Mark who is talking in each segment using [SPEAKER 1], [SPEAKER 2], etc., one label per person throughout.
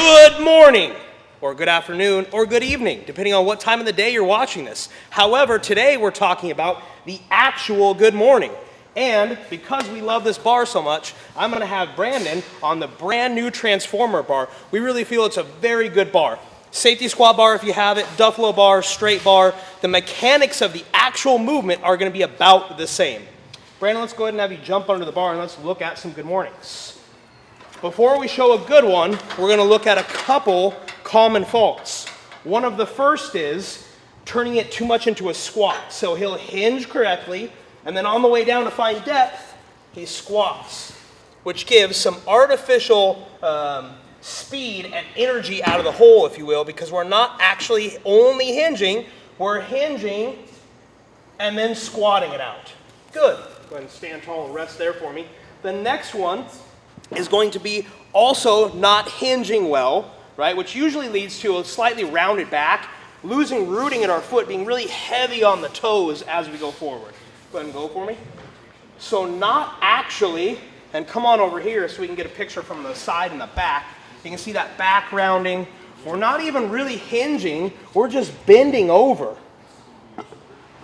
[SPEAKER 1] good morning, or good afternoon, or good evening, depending on what time of the day you're watching this. However, today we're talking about the actual good morning. And because we love this bar so much, I'm gonna have Brandon on the brand new Transformer bar. We really feel it's a very good bar. Safety squat bar if you have it, Duffalo bar, straight bar. The mechanics of the actual movement are gonna be about the same. Brandon, let's go ahead and have you jump under the bar and let's look at some good mornings. Before we show a good one, we're gonna look at a couple common faults. One of the first is turning it too much into a squat. So he'll hinge correctly, and then on the way down to find depth, he squats, which gives some artificial speed and energy out of the hole, if you will, because we're not actually only hinging, we're hinging and then squatting it out. Good. Go ahead and stand tall and rest there for me. The next one is going to be also not hinging well, right, which usually leads to a slightly rounded back, losing rooting in our foot, being really heavy on the toes as we go forward. Go ahead and go for me. So not actually, and come on over here so we can get a picture from the side and the back. You can see that back rounding. We're not even really hinging, we're just bending over.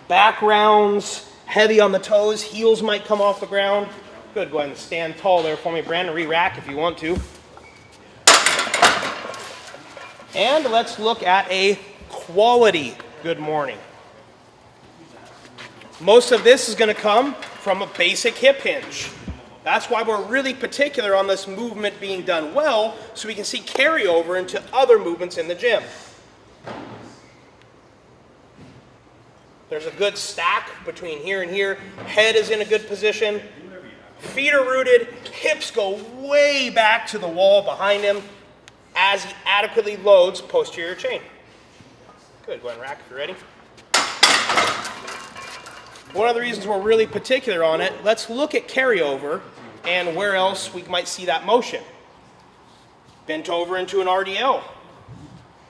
[SPEAKER 1] Back rounds, heavy on the toes, heels might come off the ground. Good, go ahead and stand tall there for me, Brandon. Re-rack if you want to. And let's look at a quality good morning. Most of this is going to come from a basic hip hinge. That's why we're really particular on this movement being done well, so we can see carryover into other movements in the gym. There's a good stack between here and here. Head is in a good position. Feet are rooted, hips go way back to the wall behind him as he adequately loads posterior chain. Good, go ahead and rack if you're ready. One of the reasons we're really particular on it, let's look at carryover and where else we might see that motion. Bent over into an RDL.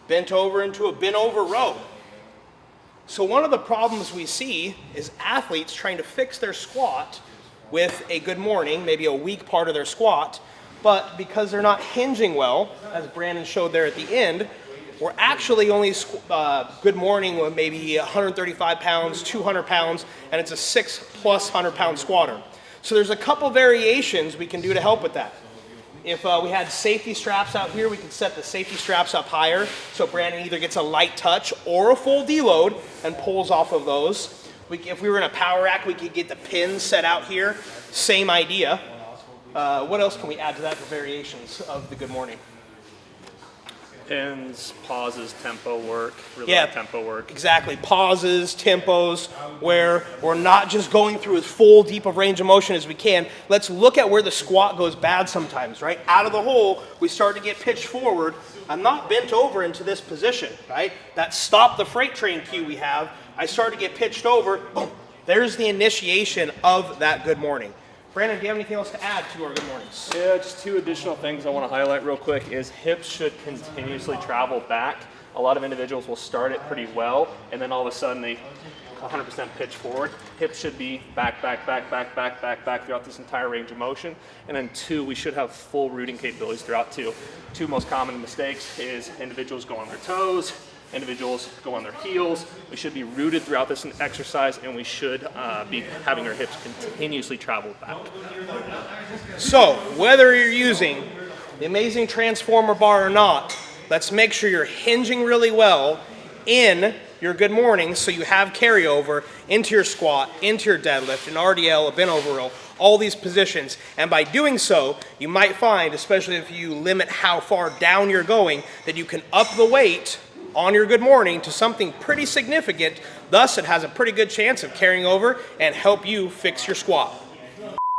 [SPEAKER 1] Bent over into a bent over row. So one of the problems we see is athletes trying to fix their squat with a good morning, maybe a weak part of their squat, but because they're not hinging well, as Brandon showed there at the end, we're actually only good morning with maybe 135 pounds, 200 pounds, and it's a 6+ 100-pound squatter. So there's a couple variations we can do to help with that. If we had safety straps out here, we could set the safety straps up higher, so Brandon either gets a light touch or a full deload and pulls off of those. If we were in a power rack, we could get the pins set out here. Same idea. What else can we add to that for variations of the good morning?
[SPEAKER 2] Pins, pauses, tempo work, tempo work.
[SPEAKER 1] Exactly, pauses, tempos, where we're not just going through as full deep of range of motion as we can. Let's look at where the squat goes bad sometimes, right? Out of the hole, we start to get pitched forward. I'm not bent over into this position, right? That stop the freight train cue we have. I start to get pitched over. Boom. There's the initiation of that good morning. Brandon, do you have anything else to add to our good mornings?
[SPEAKER 2] Yeah, just two additional things I want to highlight real quick is hips should continuously travel back. A lot of individuals will start it pretty well, and then all of a sudden they 100% pitch forward. Hips should be back throughout this entire range of motion. And then two, we should have full rooting capabilities throughout too. Two most common mistakes is individuals go on their toes, individuals go on their heels. We should be rooted throughout this exercise, and we should be having our hips continuously travel back.
[SPEAKER 1] So, whether you're using the amazing Transformer bar or not, let's make sure you're hinging really well in your good morning so you have carryover into your squat, into your deadlift, an RDL, a bent over row, all these positions. And by doing so, you might find, especially if you limit how far down you're going, that you can up the weight on your good morning to something pretty significant. Thus, it has a pretty good chance of carrying over and help you fix your squat.